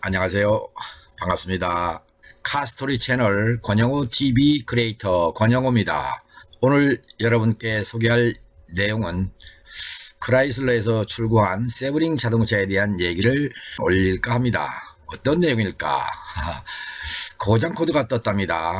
안녕하세요. 반갑습니다. 카스토리 채널 권영호 TV 크리에이터 권영호입니다. 오늘 여러분께 소개할 내용은 크라이슬러에서 출고한 세브링 자동차에 대한 얘기를 올릴까 합니다. 어떤 내용일까? 고장 코드가 떴답니다.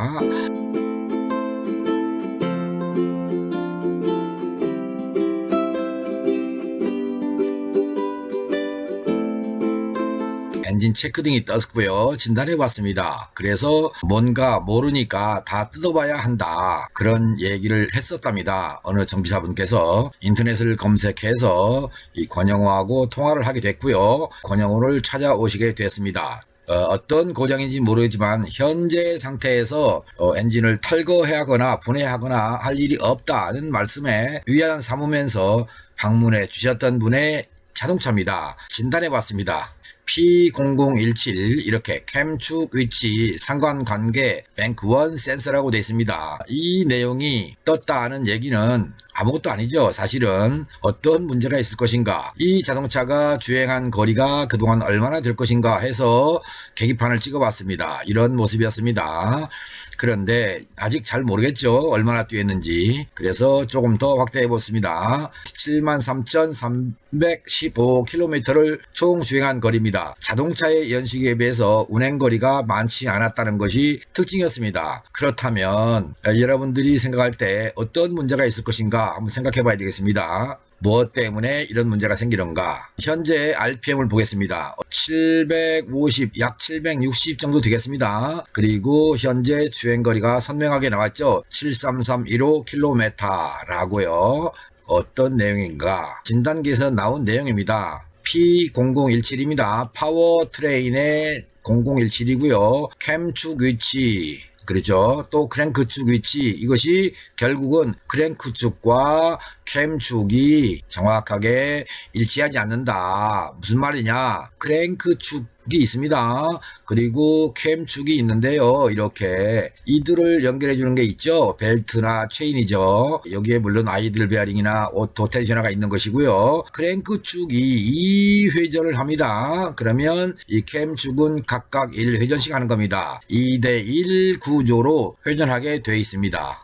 엔진 체크등이 떴고요. 진단해 봤습니다. 그래서 뭔가 모르니까 다 뜯어봐야 한다. 그런 얘기를 했었답니다. 어느 정비사분께서 인터넷을 검색해서 이 권영호하고 통화를 하게 됐고요. 권영호를 찾아오시게 됐습니다. 어떤 고장인지 모르지만 현재 상태에서 엔진을 탈거하거나 분해하거나 할 일이 없다는 말씀에 위안 삼으면서 방문해 주셨던 분의 자동차입니다. 진단해 봤습니다. P0017 이렇게 캠축 위치 상관관계 뱅크1 센서라고 되어 있습니다. 이 내용이 떴다는 얘기는 아무것도 아니죠. 사실은 어떤 문제가 있을 것인가, 이 자동차가 주행한 거리가 그동안 얼마나 될 것인가 해서 계기판을 찍어봤습니다. 이런 모습이었습니다. 그런데 아직 잘 모르겠죠. 얼마나 뛰었는지. 그래서 조금 더 확대해 보습니다. 73,315km를 총 주행한 거리입니다. 자동차의 연식에 비해서 운행거리가 많지 않았다는 것이 특징이었습니다. 그렇다면 여러분들이 생각할 때 어떤 문제가 있을 것인가 한번 생각해 봐야 되겠습니다. 무엇 때문에 이런 문제가 생기는가? 현재 RPM을 보겠습니다. 750, 약 760 정도 되겠습니다. 그리고 현재 주행거리가 선명하게 나왔죠. 73315km라고요. 어떤 내용인가? 진단기에서 나온 내용입니다. P0017입니다. 파워트레인의 0017이고요. 캠축 위치, 그렇죠. 또 크랭크축 위치, 이것이 결국은 크랭크축과 캠축이 정확하게 일치하지 않는다. 무슨 말이냐? 크랭크축이 있습니다. 그리고 캠축이 있는데요. 이렇게 이들을 연결해 주는 게 있죠. 벨트나 체인이죠. 여기에 물론 아이들 베어링이나 오토 텐셔너가 있는 것이고요. 크랭크축이 2회전을 합니다. 그러면 이 캠축은 각각 1회전씩 하는 겁니다. 2대1 구조로 회전하게 되어 있습니다.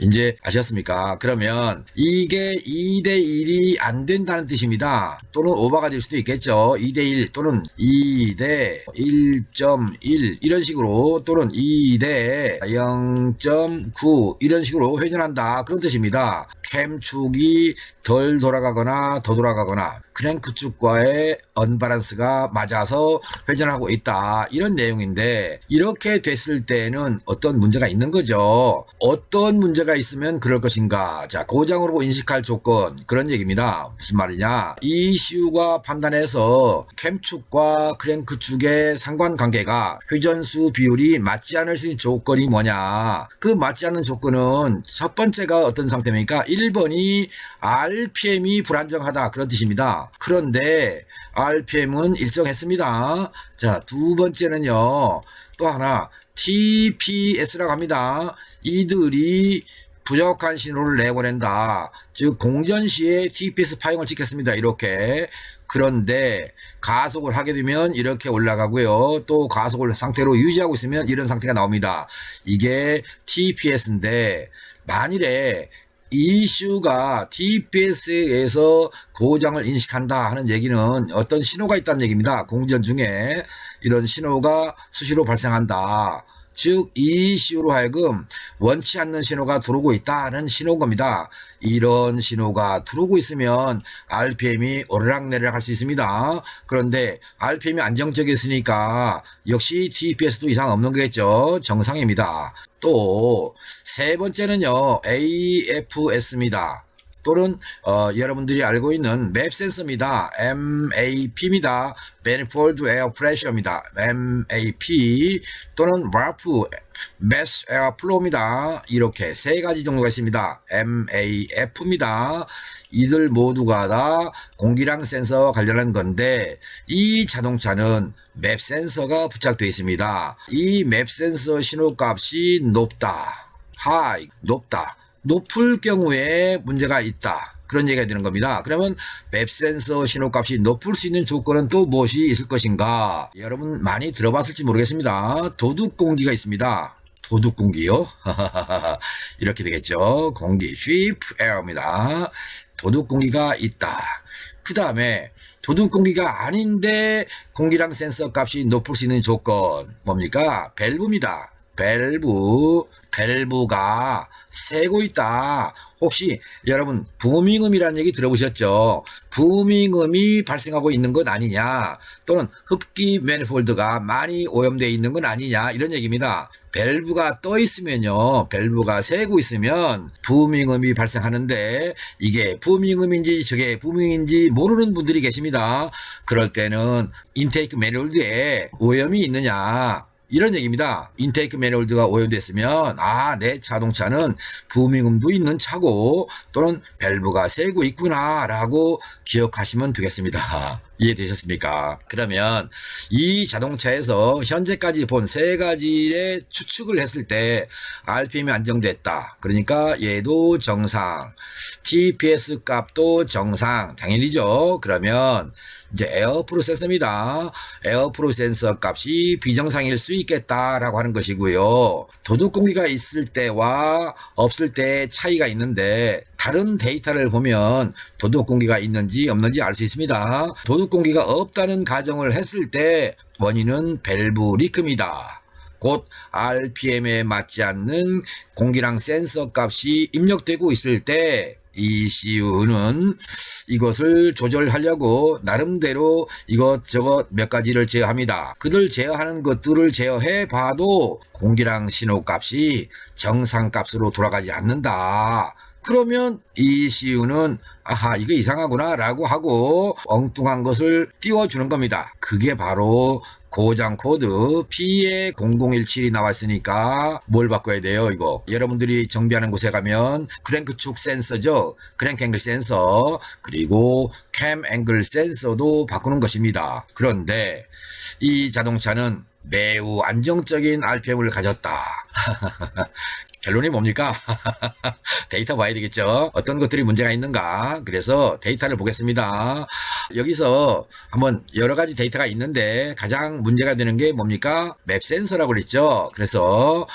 이제 아셨습니까? 그러면 이게 2대1이 안 된다는 뜻입니다. 또는 오버가 될 수도 있겠죠. 2대1 또는 2대 1.1 이런 식으로, 또는 2대 0.9 이런 식으로 회전한다, 그런 뜻입니다. 캠축이 덜 돌아가거나 더 돌아가거나 크랭크축과의 언밸런스가 맞아서 회전하고 있다, 이런 내용인데, 이렇게 됐을 때는 어떤 문제가 있는 거죠. 어떤 문제가 있으면 그럴 것인가? 자, 고장으로 인식할 조건, 그런 얘기입니다. 무슨 말이냐? ECU가 판단해서 캠축과 크랭크축의 상관관계가 회전수 비율이 맞지 않을 수 있는 조건이 뭐냐? 그 맞지 않는 조건은 첫 번째가 어떤 상태입니까? 1번이 RPM이 불안정하다, 그런 뜻입니다. 그런데 RPM은 일정했습니다. 자, 두 번째는요, 또 하나 TPS라고 합니다. 이들이 부정확한 신호를 내보낸다. 즉 공전 시에 TPS 파형을 찍겠습니다. 이렇게. 그런데 가속을 하게 되면 이렇게 올라가고요. 또 가속을 상태로 유지하고 있으면 이런 상태가 나옵니다. 이게 TPS인데, 만일에 ECU가 TPS에서 고장을 인식한다 하는 얘기는 어떤 신호가 있다는 얘기입니다. 공전 중에 이런 신호가 수시로 발생한다. 즉 ECU로 하여금 원치 않는 신호가 들어오고 있다는 신호인 겁니다. 이런 신호가 들어오고 있으면 RPM이 오르락내리락 할 수 있습니다. 그런데 RPM이 안정적이었으니까 역시 TPS도 이상 없는 거겠죠. 정상입니다. 또 세 번째는요, AFS입니다. 또는 여러분들이 알고 있는 맵 센서입니다. MAP입니다. Manifold Air Pressure입니다. MAP 또는 MAF, Mass Air Flow입니다. 이렇게 세 가지 정도가 있습니다. MAF입니다. 이들 모두가 다 공기량 센서와 관련한 건데, 이 자동차는 맵 센서가 부착되어 있습니다. 이 맵 센서 신호값이 높다, 하이, 높다, 높을 경우에 문제가 있다. 그런 얘기가 되는 겁니다. 그러면 맵 센서 신호값이 높을 수 있는 조건은 또 무엇이 있을 것인가? 여러분 많이 들어봤을지 모르겠습니다. 도둑 공기가 있습니다. 도둑 공기요? 이렇게 되겠죠. 공기, cheap air입니다. 도둑 공기가 있다. 그 다음에 도둑 공기가 아닌데 공기량 센서 값이 높을 수 있는 조건 뭡니까? 밸브입니다. 밸브가 새고 있다. 혹시 여러분 부밍음이라는 얘기 들어보셨죠? 부밍음이 발생하고 있는 것 아니냐, 또는 흡기 매니폴드가 많이 오염되어 있는 건 아니냐, 이런 얘기입니다. 밸브가 떠 있으면요, 밸브가 새고 있으면 부밍음이 발생하는데 이게 부밍음인지 저게 부밍인지 모르는 분들이 계십니다. 그럴 때는 인테이크 매니폴드에 오염이 있느냐, 이런 얘기입니다. 인테이크 매니폴드가 오염됐으면 내 자동차는 부밍음도 있는 차고 또는 밸브가 새고 있구나 라고 기억하시면 되겠습니다. 이해되셨습니까? 그러면 이 자동차에서 현재까지 본 세 가지의 추측을 했을 때 RPM이 안정됐다. 그러니까 얘도 정상, TPS 값도 정상, 당연히죠. 그러면 이제 에어프로 센서입니다. 에어프로 센서 값이 비정상일 수 있겠다라고 하는 것이고요. 도둑 공기가 있을 때와 없을 때 차이가 있는데 다른 데이터를 보면 도둑 공기가 있는지 없는지 알 수 있습니다. 도둑 공기가 없다는 가정을 했을 때 원인은 밸브 리크입니다. 곧 RPM에 맞지 않는 공기량 센서 값이 입력되고 있을 때 ECU는 이것을 조절하려고 나름대로 이것저것 몇 가지를 제어합니다. 그들 제어하는 것들을 제어해 봐도 공기량 신호 값이 정상 값으로 돌아가지 않는다. 그러면 ECU는 이거 이상하구나 라고 하고 엉뚱한 것을 띄워주는 겁니다. 그게 바로 고장 코드 PA0017이 나왔으니까 뭘 바꿔야 돼요? 이거 여러분들이 정비하는 곳에 가면 크랭크 축 센서죠. 크랭크 앵글 센서, 그리고 캠 앵글 센서도 바꾸는 것입니다. 그런데 이 자동차는 매우 안정적인 RPM을 가졌다. 결론이 뭡니까? 데이터 봐야 되겠죠. 어떤 것들이 문제가 있는가. 그래서 데이터를 보겠습니다. 여기서 한번 여러 가지 데이터가 있는데 가장 문제가 되는 게 뭡니까? 맵 센서라고 그랬죠. 그래서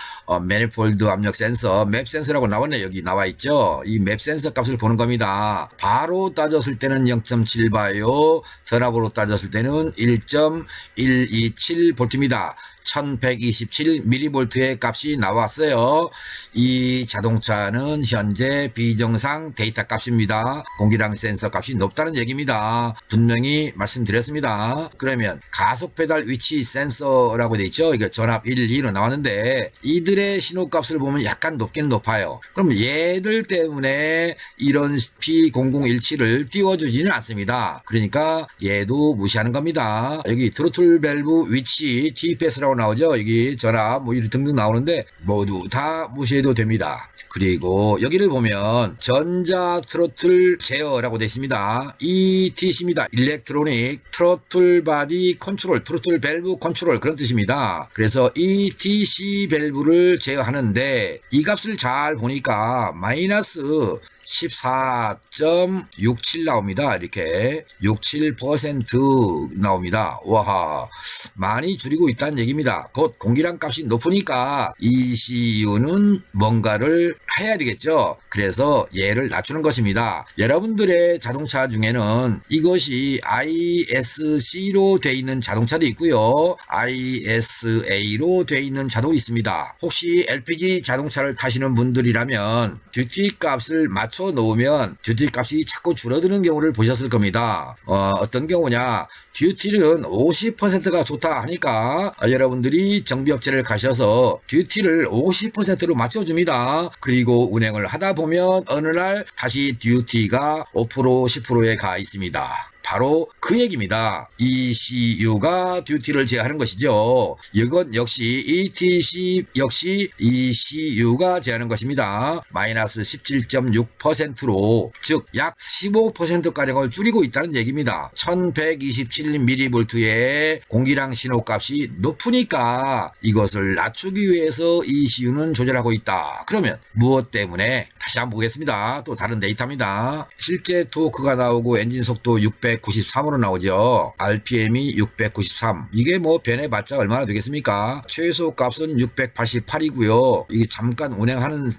매니폴드 압력 센서, 맵 센서라고 나왔네. 여기 나와 있죠. 이 맵 센서 값을 보는 겁니다. 바로 따졌을 때는 0.7바요. 전압으로 따졌을 때는 1.127V입니다. 1127mV의 값이 나왔어요. 이 자동차는 현재 비정상 데이터 값입니다. 공기량 센서 값이 높다는 얘기입니다. 분명히 말씀드렸습니다. 그러면 가속 페달 위치 센서라고 돼 있죠. 이거 전압 1, 2로 나왔는데 이들의 신호 값을 보면 약간 높긴 높아요. 그럼 얘들 때문에 이런 P0017을 띄워주지는 않습니다. 그러니까 얘도 무시하는 겁니다. 여기 트로틀 밸브 위치 TPS라고 나오죠. 여기 전압 이런 등등 나오는데 모두 다 무시해도 됩니다. 그리고 여기를 보면 전자 트로틀 제어라고 되어 있습니다. ETC입니다. 일렉트로닉 트로틀 바디 컨트롤, 트로틀 밸브 컨트롤, 그런 뜻입니다. 그래서 ETC 밸브를 제어하는데 이 값을 잘 보니까 마이너스 14.67 나옵니다. 이렇게 67% 나옵니다. 와, 많이 줄이고 있다는 얘기입니다. 곧 공기량 값이 높으니까 ECU는 뭔가를 해야 되겠죠. 그래서 얘를 낮추는 것입니다. 여러분들의 자동차 중에는 이것이 ISC로 되어 있는 자동차도 있고요, ISA로 되어 있는 차도 있습니다. 혹시 LPG 자동차를 타시는 분들이라면 듀티 값을 맞춰 놓으면 듀티 값이 자꾸 줄어드는 경우를 보셨을 겁니다. 어떤 경우냐, 듀티는 50%가 좋다 하니까 여러분들이 정비업체를 가셔서 듀티를 50%로 맞춰줍니다. 그리고 운행을 하다 보면 어느 날 다시 듀티가 5% 10%에 가 있습니다. 바로 그 얘기입니다. ECU가 듀티를 제하는 것이죠. 이건 역시 ETC 역시 ECU가 제하는 것입니다. 마이너스 17.6%로 즉 약 15%가량을 줄이고 있다는 얘기입니다. 1127mV의 공기량 신호값이 높으니까 이것을 낮추기 위해서 ECU는 조절하고 있다. 그러면 무엇 때문에? 다시 한번 보겠습니다. 또 다른 데이터입니다. 실제 토크가 나오고 엔진 속도 693으로 나오죠. RPM이 693. 이게 뭐 변해봤자 얼마나 되겠습니까? 최소 값은 688이고요. 이게 잠깐 운행하는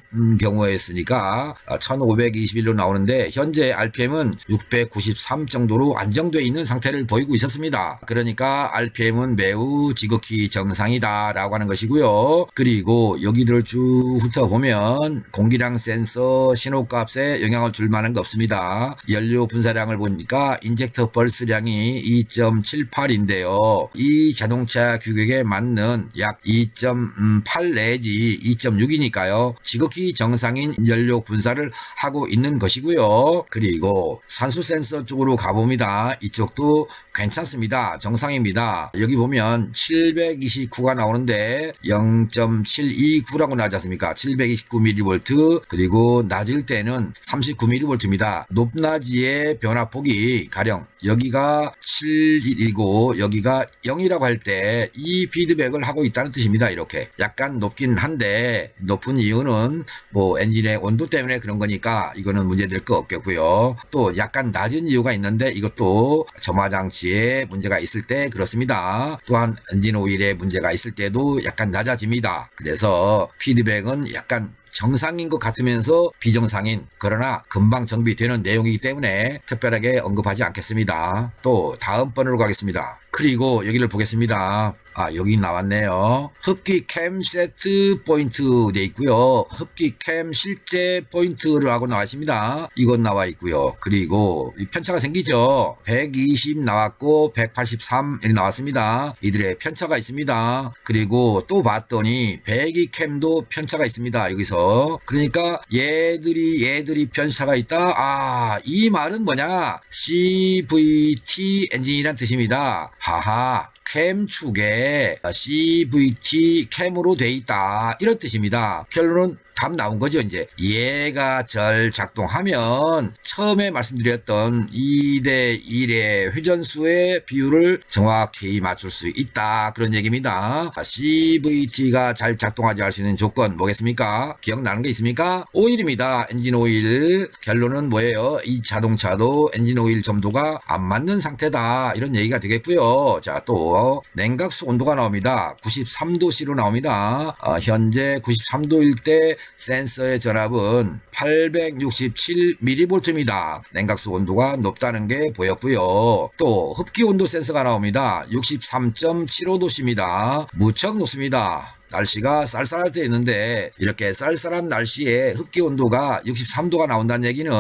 경우였으니까 1521로 나오는데 현재 RPM은 693 정도로 안정되어 있는 상태를 보이고 있었습니다. 그러니까 RPM은 매우 지극히 정상이다 라고 하는 것이고요. 그리고 여기를 쭉 훑어보면 공기량 센서 신호값에 영향을 줄 만한 거 없습니다. 연료 분사량을 보니까 인젝터 벌스량이 2.78인데요. 이 자동차 규격에 맞는 약 2.8 내지 2.6이니까요. 지극히 정상인 연료 분사를 하고 있는 것이고요. 그리고 산소 센서 쪽으로 가봅니다. 이쪽도 괜찮습니다. 정상입니다. 여기 보면 729가 나오는데 0.729라고 나오지 않습니까? 729mV 그리고 낮을 때는 39mV입니다. 높낮이의 변화폭이 가령 여기가 7이고 여기가 0이라고 할 때 이 피드백을 하고 있다는 뜻입니다. 이렇게 약간 높긴 한데 높은 이유는 뭐 엔진의 온도 때문에 그런 거니까 이거는 문제될 거 없겠고요. 또 약간 낮은 이유가 있는데 이것도 점화 장치에 문제가 있을 때 그렇습니다. 또한 엔진 오일에 문제가 있을 때도 약간 낮아집니다. 그래서 피드백은 약간 정상인 것 같으면서 비정상인 그러나 금방 정비되는 내용이기 때문에 특별하게 언급하지 않겠습니다. 또 다음 번으로 가겠습니다. 그리고 여기를 보겠습니다. 여기 나왔네요. 흡기 캠 세트 포인트 돼 있고요. 흡기 캠 실제 포인트라고 나와 있습니다. 이건 나와 있고요. 그리고 편차가 생기죠. 120 나왔고 183 이렇게 나왔습니다. 이들의 편차가 있습니다. 그리고 또 봤더니 배기 캠도 편차가 있습니다. 여기서 그러니까 얘들이 편차가 있다. 이 말은 뭐냐? CVT 엔진이란 뜻입니다. 하하. 캠 축에 CVT 캠으로 돼 있다 이런 뜻입니다. 결론은 답 나온 거죠. 이제 얘가 잘 작동하면 처음에 말씀드렸던 2대 1의 회전수의 비율을 정확히 맞출 수 있다 그런 얘기입니다. CVT가 잘 작동하지 할 수 있는 조건 뭐겠습니까? 기억나는 게 있습니까? 오일입니다. 엔진 오일. 결론은 뭐예요? 이 자동차도 엔진 오일 점도가 안 맞는 상태다 이런 얘기가 되겠고요. 자, 또 냉각수 온도가 나옵니다. 93도씨로 나옵니다. 현재 93도일 때 센서의 전압은 867mV입니다. 냉각수 온도가 높다는 게 보였고요. 또 흡기 온도 센서가 나옵니다. 63.75도씨입니다. 무척 높습니다. 날씨가 쌀쌀할 때 있는데 이렇게 쌀쌀한 날씨에 흡기 온도가 63도가 나온다는 얘기는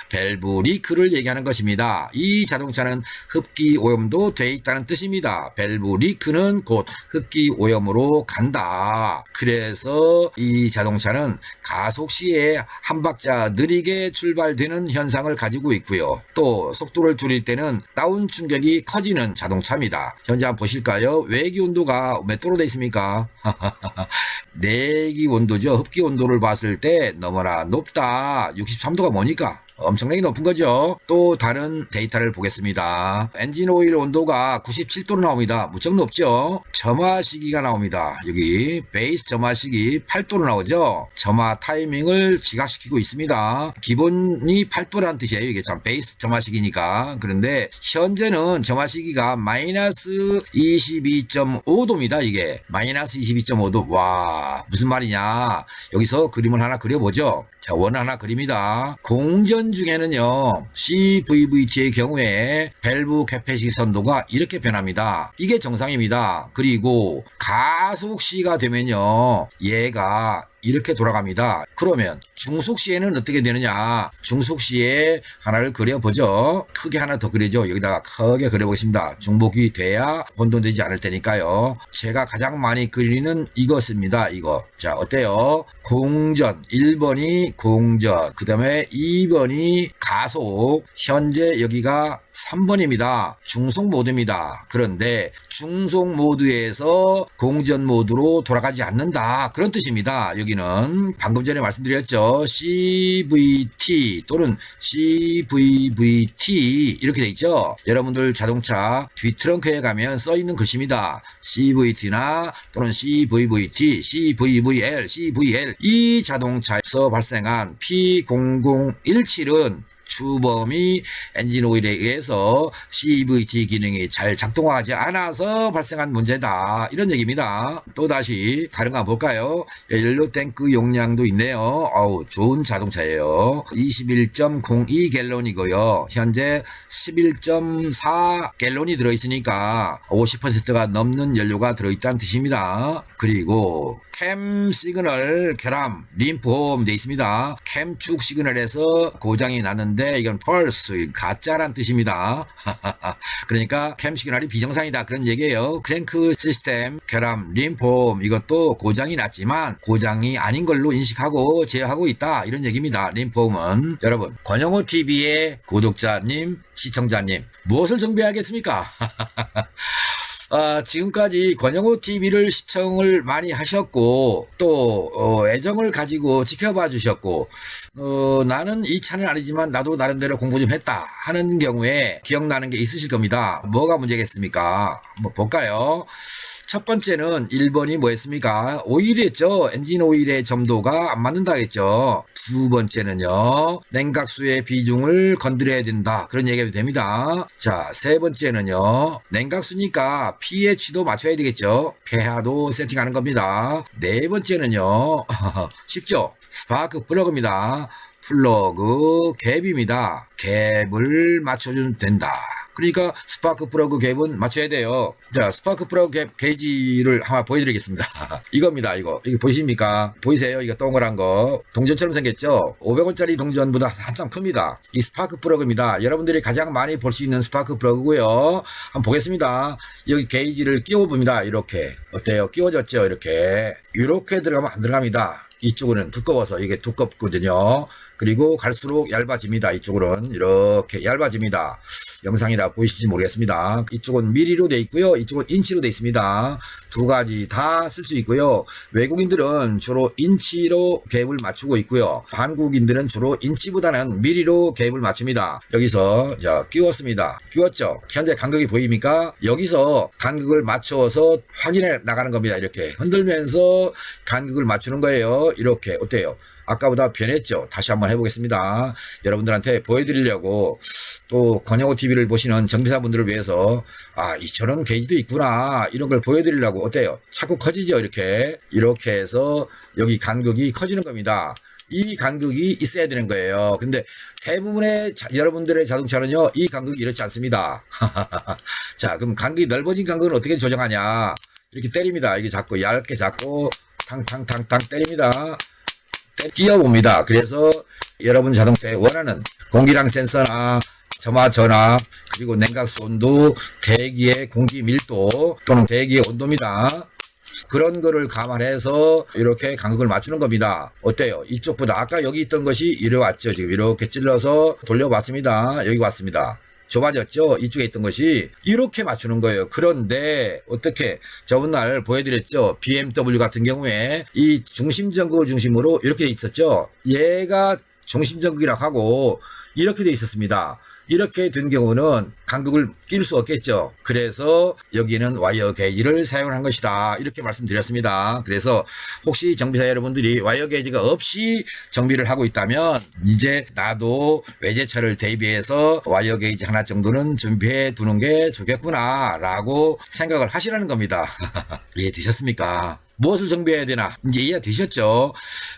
밸브 리크를 얘기하는 것입니다. 이 자동차는 흡기 오염도 돼 있다는 뜻입니다. 밸브 리크는 곧 흡기 오염으로 간다. 그래서 이 자동차는 가속 시에 한 박자 느리게 출발되는 현상을 가지고 있고요. 또 속도를 줄일 때는 다운 충격이 커지는 자동차입니다. 현재 한번 보실까요? 외기 온도가 몇 도로 되어 있습니까? 내기 온도죠. 흡기 온도를 봤을 때 너무나 높다. 63도가 뭐니까? 엄청나게 높은 거죠. 또 다른 데이터를 보겠습니다. 엔진 오일 온도가 97도로 나옵니다. 무척 높죠. 점화 시기가 나옵니다. 여기 베이스 점화 시기 8도로 나오죠. 점화 타이밍을 지각시키고 있습니다. 기본이 8도라는 뜻이에요. 이게 참 베이스 점화 시기니까. 그런데 현재는 점화 시기가 마이너스 22.5도입니다. 이게 마이너스 22.5도. 와, 무슨 말이냐. 여기서 그림을 하나 그려보죠. 자, 원 하나 그립니다. 공전 중에는요, CVVT의 경우에 밸브 캐패시티 선도가 이렇게 변합니다. 이게 정상입니다. 그리고 가속 시가 되면요, 얘가 이렇게 돌아갑니다. 그러면 중속시에는 어떻게 되느냐? 중속시에 하나를 그려보죠. 크게 하나 더 그리죠. 여기다가 크게 그려보겠습니다. 중복이 돼야 혼돈되지 않을 테니까요. 제가 가장 많이 그리는 이것입니다. 이거. 자, 어때요? 공전. 1번이 공전. 그 다음에 2번이 가속. 현재 여기가 3번입니다. 중속 모드입니다. 그런데 중속 모드에서 공전 모드로 돌아가지 않는다. 그런 뜻입니다. 여기는 방금 전에 말씀드렸죠. CVT 또는 CVVT 이렇게 돼 있죠. 여러분들 자동차 뒷트렁크에 가면 써 있는 글씨입니다. CVT나 또는 CVVT, CVVL, CVL 이 자동차에서 발생한 P0017은 주범이 엔진 오일에 의해서 CVT 기능이 잘 작동하지 않아서 발생한 문제다. 이런 얘기입니다. 또다시 다른 거 한번 볼까요? 연료 탱크 용량도 있네요. 좋은 자동차예요. 21.02갤런이고요. 현재 11.4갤런이 들어있으니까 50%가 넘는 연료가 들어있다는 뜻입니다. 그리고 캠 시그널 결함 림프홈 되어 있습니다. 캠축 시그널에서 고장이 났는데 이건 펄스 가짜란 뜻입니다. 그러니까 캠 시그널이 비정상이다 그런 얘기예요. 크랭크 시스템 결함 림프홈 이것도 고장이 났지만 고장이 아닌 걸로 인식하고 제어하고 있다 이런 얘기입니다. 림프홈은 여러분 권영호TV의 구독자님 시청자님 무엇을 정비하겠습니까? 지금까지 권영호TV를 시청을 많이 하셨고 또 애정을 가지고 지켜봐 주셨고 나는 이 차는 아니지만 나도 나름대로 공부 좀 했다 하는 경우에 기억나는 게 있으실 겁니다. 뭐가 문제겠습니까? 한번 볼까요? 첫 번째는 1번이 뭐였습니까? 오일이었죠. 엔진 오일의 점도가 안 맞는다 했죠. 두 번째는요. 냉각수의 비중을 건드려야 된다. 그런 얘기가 됩니다. 자, 세 번째는요. 냉각수니까 pH도 맞춰야 되겠죠. pH도 세팅하는 겁니다. 네 번째는요. 쉽죠. 스파크 플러그입니다. 플러그 갭입니다. 갭을 맞춰주면 된다. 그러니까 스파크 플러그 갭은 맞춰야 돼요. 자, 스파크 플러그 갭 게이지를 하나 보여드리겠습니다. 이겁니다. 이거 보이십니까? 보이세요? 이거 동그란 거 동전처럼 생겼죠? 500원짜리 동전보다 한참 큽니다. 이 스파크 플러그입니다. 여러분들이 가장 많이 볼 수 있는 스파크 플러그고요. 한번 보겠습니다. 여기 게이지를 끼워 봅니다. 이렇게 어때요? 끼워졌죠? 이렇게 들어가면 안 들어갑니다. 이쪽은 두꺼워서 이게 두껍거든요. 그리고 갈수록 얇아집니다. 이쪽은 이렇게 얇아집니다. 영상이라 보이실지 모르겠습니다. 이쪽은 미리로 돼 있고요. 이쪽은 인치로 돼 있습니다. 두 가지 다 쓸 수 있고요. 외국인들은 주로 인치로 갭을 맞추고 있고요. 한국인들은 주로 인치보다는 미리로 갭을 맞춥니다. 여기서 자, 끼웠습니다. 끼웠죠? 현재 간극이 보입니까? 여기서 간극을 맞춰서 확인해 나가는 겁니다. 이렇게 흔들면서 간극을 맞추는 거예요. 이렇게 어때요? 아까보다 변했죠? 다시 한번 해보겠습니다. 여러분들한테 보여드리려고 또 권영호TV를 보시는 정비사분들을 위해서 저런 게이지도 있구나 이런 걸 보여드리려고 어때요? 자꾸 커지죠? 이렇게 해서 여기 간극이 커지는 겁니다. 이 간극이 있어야 되는 거예요. 근데 대부분의 여러분들의 자동차는요 이 간극이 이렇지 않습니다. 자, 그럼 간극이 넓어진 간극은 어떻게 조정하냐? 이렇게 때립니다. 이게 자꾸 얇게 잡고 탕탕탕탕 때립니다. 끼워봅니다. 그래서 여러분 자동차에 원하는 공기량 센서나 점화 전압 그리고 냉각수 온도, 대기의 공기 밀도 또는 대기의 온도입니다. 그런 거를 감안해서 이렇게 간극을 맞추는 겁니다. 어때요? 이쪽보다 아까 여기 있던 것이 이리 왔죠. 지금 이렇게 찔러서 돌려봤습니다. 여기 왔습니다. 좁아졌죠? 이쪽에 있던 것이 이렇게 맞추는 거예요. 그런데 어떻게 저번 날 보여드렸죠? BMW 같은 경우에 이 중심전극을 중심으로 이렇게 돼 있었죠? 얘가 중심전극이라고 하고 이렇게 돼 있었습니다. 이렇게 된 경우는 간극을 낄 수 없겠죠. 그래서 여기는 와이어 게이지를 사용한 것이다. 이렇게 말씀드렸습니다. 그래서 혹시 정비사 여러분들이 와이어 게이지가 없이 정비를 하고 있다면 이제 나도 외제차를 대비해서 와이어 게이지 하나 정도는 준비해 두는 게 좋겠구나 라고 생각을 하시라는 겁니다. 이해되셨습니까? 무엇을 정비해야 되나? 이제 이해되셨죠?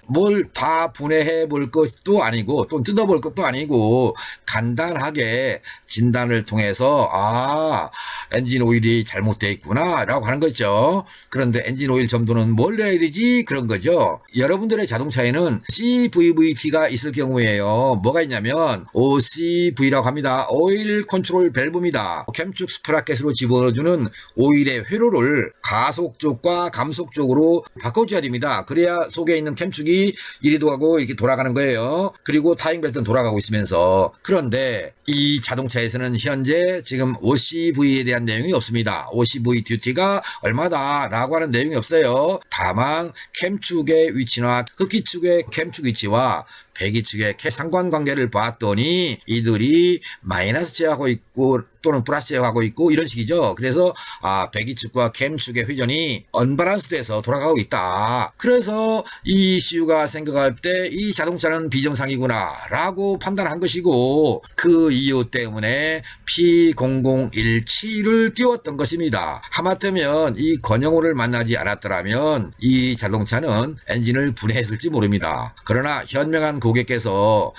뭘 다 분해해 볼 것도 아니고 또 뜯어볼 것도 아니고 간단하게 진단을 통해서 엔진 오일이 잘못되어 있구나 라고 하는 거죠. 그런데 엔진 오일 점도는 뭘 넣어야 되지? 그런 거죠. 여러분들의 자동차에는 CVVT가 있을 경우에요. 뭐가 있냐면 OCV라고 합니다. 오일 컨트롤 밸브입니다. 캠축 스프라켓으로 집어넣어주는 오일의 회로를 가속 쪽과 감속 쪽으로 바꿔줘야 됩니다. 그래야 속에 있는 캠축이 이리도 가고 이렇게 돌아가는 거예요. 그리고 타잉 벨트는 돌아가고 있으면서. 그런데 이 자동차에서는 현재 지금 OCV에 대한 내용이 없습니다. OCV 듀티가 얼마다 라고 하는 내용이 없어요. 다만 캠축의 위치나 흡기축의 캠축 위치와 배기축의 상관관계를 봤더니 이들이 마이너스 제어하고 있고 또는 플러스 제어하고 있고 이런 식이죠. 그래서 배기축과 캠축의 회전이 언밸런스 돼서 돌아가고 있다. 그래서 이 이슈가 생각할 때 이 자동차는 비정상이구나 라고 판단한 것이고 그 이유 때문에 P0017을 띄웠던 것입니다. 하마터면 이 권영호를 만나지 않았더라면 이 자동차는 엔진을 분해했을지 모릅니다. 그러나 현명한 고객께서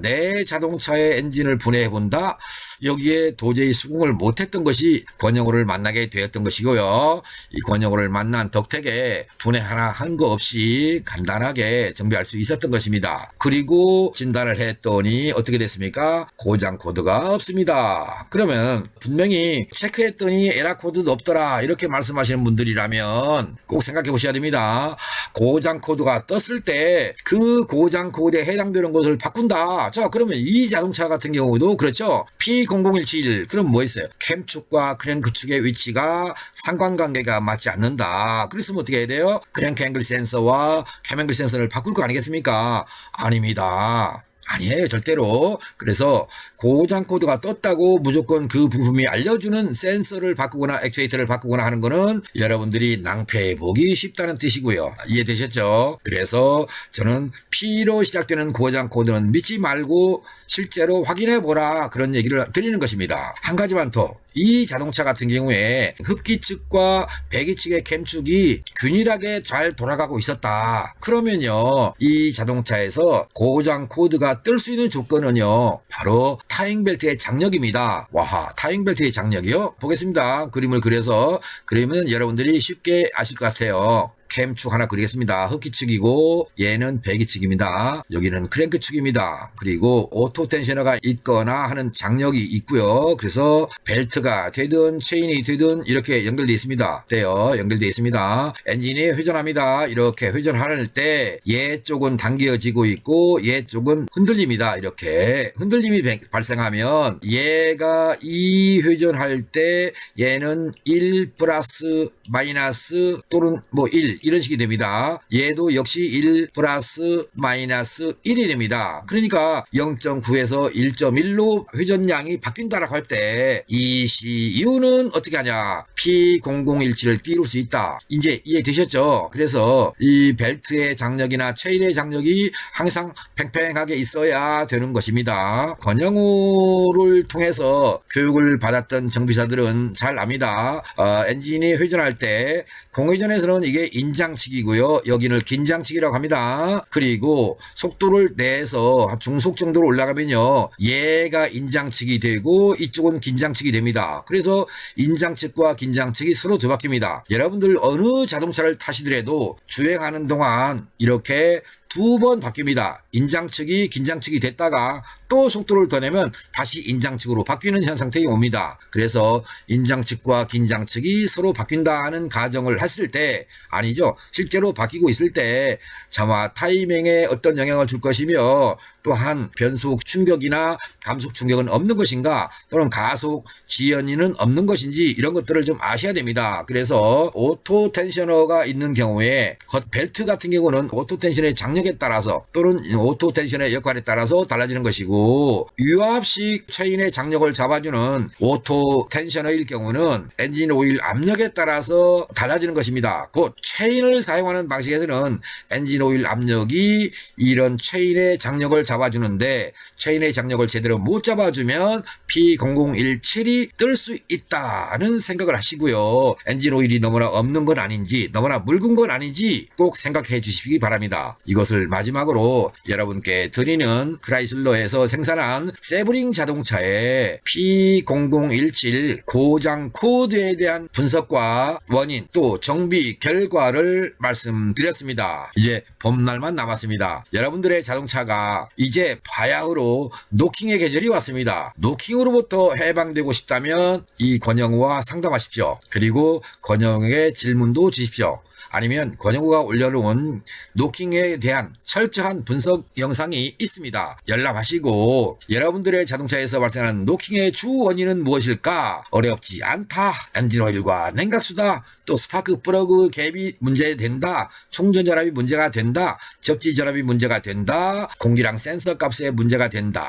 내 자동차의 엔진을 분해해본다? 여기에 도저히 수긍을 못했던 것이 권영호를 만나게 되었던 것이고요. 이 권영호를 만난 덕택에 분해 하나 한 거 없이 간단하게 정비할 수 있었던 것입니다. 그리고 진단을 했더니 어떻게 됐습니까? 고장 코드가 없습니다. 그러면 분명히 체크했더니 에러 코드도 없더라 이렇게 말씀하시는 분들이라면 꼭 생각해 보셔야 됩니다. 고장 코드가 떴을 때 그 고장 코드에 해당되는 것을 바꾼다. 자, 그러면 이 자동차 같은 경우도 그렇죠. P0017 그럼 뭐 있어요? 캠축과 크랭크축의 위치가 상관관계가 맞지 않는다. 그랬으면 어떻게 해야 돼요? 크랭크 앵글 센서와 캠 앵글 센서를 바꿀 거 아니겠습니까? 아닙니다. 아니에요, 절대로. 그래서 고장 코드가 떴다고 무조건 그 부품이 알려주는 센서를 바꾸거나 액추에이터를 바꾸거나 하는 거는 여러분들이 낭패해 보기 쉽다는 뜻이고요. 이해되셨죠? 그래서 저는 P로 시작되는 고장 코드는 믿지 말고 실제로 확인해 보라 그런 얘기를 드리는 것입니다. 한 가지만 더. 이 자동차 같은 경우에 흡기측과 배기측의 캠축이 균일하게 잘 돌아가고 있었다. 그러면요, 이 자동차에서 고장 코드가 뜰 수 있는 조건은요, 바로 타잉벨트의 장력입니다. 와, 타잉벨트의 장력이요? 보겠습니다. 그림을 그려서 그리면 여러분들이 쉽게 아실 것 같아요. 캠축 하나 그리겠습니다. 흡기축이고 얘는 배기축입니다. 여기는 크랭크축입니다. 그리고 오토 텐셔너가 있거나 하는 장력이 있고요. 그래서 벨트가 되든 체인이 되든 이렇게 연결되어 있습니다. 돼요. 연결되어 있습니다. 엔진이 회전합니다. 이렇게 회전할 때 얘 쪽은 당겨지고 있고 얘 쪽은 흔들립니다. 이렇게 흔들림이 발생하면 얘가 2 회전할 때 얘는 1 플러스 마이너스 또는 뭐 1 이런 식이 됩니다. 얘도 역시 1 플러스 마이너스 1이 됩니다. 그러니까 0.9에서 1.1로 회전량이 바뀐다라고 할 때 이 이유는 어떻게 하냐? P0017을 띄울 수 있다. 이제 이해되셨죠? 그래서 이 벨트의 장력이나 체인의 장력이 항상 팽팽하게 있어야 되는 것입니다. 권영호를 통해서 교육을 받았던 정비사들은 잘 압니다. 엔진이 회전할 때 공회전에서는 이게 인장치기고요. 여기는 긴장치기라고 합니다. 그리고 속도를 내서 중속 정도로 올라가면요. 얘가 인장치기 되고 이쪽은 긴장치기 됩니다. 그래서 인장측과 긴장측이 서로 뒤바뀝니다. 여러분들 어느 자동차를 타시더라도 주행하는 동안 이렇게 2번 바뀝니다. 인장측이 긴장측이 됐다가 또 속도를 더 내면 다시 인장측으로 바뀌는 현상태가 옵니다. 그래서 인장측과 긴장측이 서로 바뀐다는 가정을 했을 때 아니죠. 실제로 바뀌고 있을 때 차마 타이밍에 어떤 영향을 줄 것이며 또한 변속 충격이나 감속 충격은 없는 것인가 또는 가속 지연이는 없는 것인지 이런 것들을 좀 아셔야 됩니다. 그래서 오토 텐셔너가 있는 경우에 겉 벨트 같은 경우는 오토 텐셔너의 장력 압력에 따라서 또는 오토 텐션의 역할에 따라서 달라지는 것이고, 유압식 체인의 장력을 잡아주는 오토 텐셔너일 경우는 엔진 오일 압력에 따라서 달라지는 것입니다. 곧 체인을 사용하는 방식에서는 엔진 오일 압력이 이런 체인의 장력을 잡아주는데, 체인의 장력을 제대로 못 잡아주면 P0017이 뜰 수 있다는 생각을 하시고요. 엔진 오일이 너무나 없는 건 아닌지, 너무나 묽은 건 아닌지 꼭 생각해 주시기 바랍니다. 이것을 마지막으로 여러분께 드리는 크라이슬러에서 생산한 세브링 자동차의 P0017 고장 코드에 대한 분석과 원인 또 정비 결과를 말씀드렸습니다. 이제 봄날만 남았습니다. 여러분들의 자동차가 이제 바야흐로 노킹의 계절이 왔습니다. 노킹으로부터 해방되고 싶다면 이 권영우와 상담하십시오. 그리고 권영우에게 질문도 주십시오. 아니면 권영우가 올려놓은 노킹에 대한 철저한 분석 영상이 있습니다. 열람하시고 여러분들의 자동차에서 발생하는 노킹의 주 원인은 무엇일까? 어렵지 않다. 엔진 오일과 냉각수다. 또 스파크 플러그 갭이 문제된다. 충전 전압이 문제가 된다. 접지 전압이 문제가 된다. 공기량 센서 값에 문제가 된다.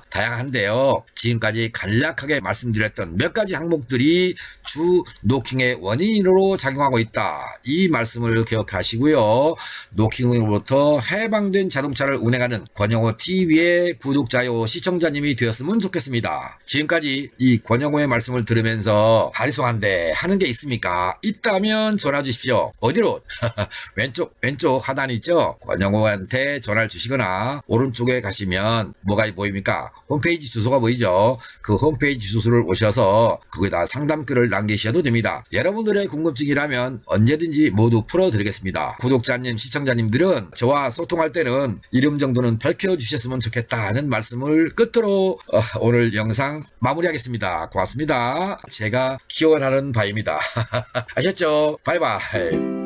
다양한데요. 지금까지 간략하게 말씀드렸던 몇 가지 항목들이 주 노킹의 원인으로 작용하고 있다. 이 말씀을 기억하시고요. 노킹으로부터 해방된 자동차를 운행하는 권영호 TV의 구독자요 시청자님이 되었으면 좋겠습니다. 지금까지 이 권영호의 말씀을 들으면서 하리송한데 하는 게 있습니까? 있다면 전화 주십시오. 어디로? 왼쪽 하단 있죠? 권영호한테 전화를 주시거나 오른쪽에 가시면 뭐가 보입니까? 홈페이지 주소가 보이죠? 그 홈페이지 주소를 오셔서 거기다 상담글을 남기셔도 됩니다. 여러분들의 궁금증이라면 언제든지 모두 풀어드리겠습니다. 구독자님, 시청자님들은 저와 소통할 때는 이름 정도는 밝혀주셨으면 좋겠다는 말씀을 끝으로 오늘 영상 마무리하겠습니다. 고맙습니다. 제가 기원하는 바입니다. 아셨죠? 바이바이.